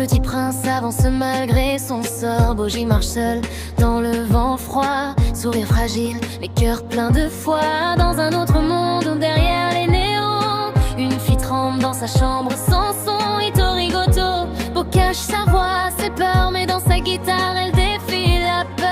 petit prince avance malgré son sort. Bougie marche seul dans le vent froid, sourire fragile, mais cœur plein de foi. Dans un autre monde où derrière les néons, une fille tremble dans sa chambre sans son. Ito Rigoto, Beau cache sa voix, ses peurs, mais dans sa guitare elle défie la peur.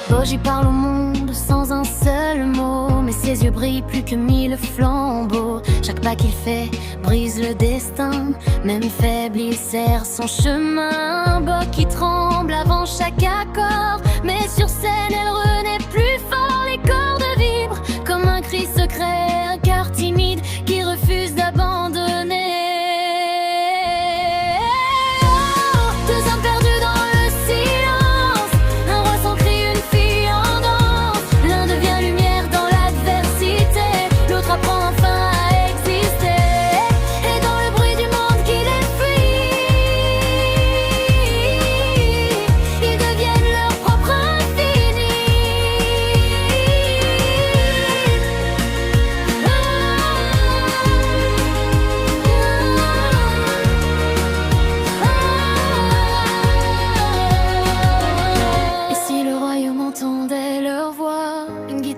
Bougie parle au monde sans un seul mot, mais ses yeux brillent plus que 1000 flambeaux. Chaque pas qu'il fait brise le destin, même faible il serre son chemin. Beau qui tremble avant chaque accord, mais sur scène elle renaît plus fort. Les cordes vibrent comme un cri secret, un cœur timide qui refuse d'abandonner.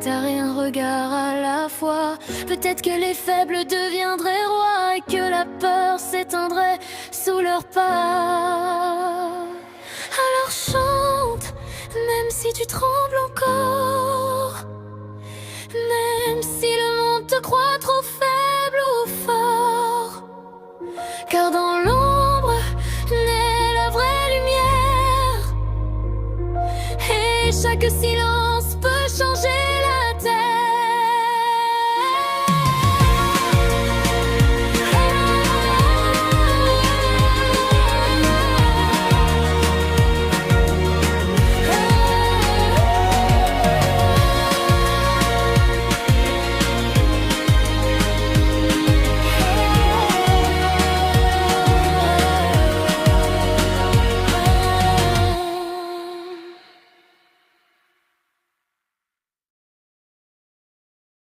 Et un regard à la fois, peut-être que les faibles deviendraient rois et que la peur s'éteindrait sous leurs pas. Alors chante, même si tu trembles encore, même si le monde te croit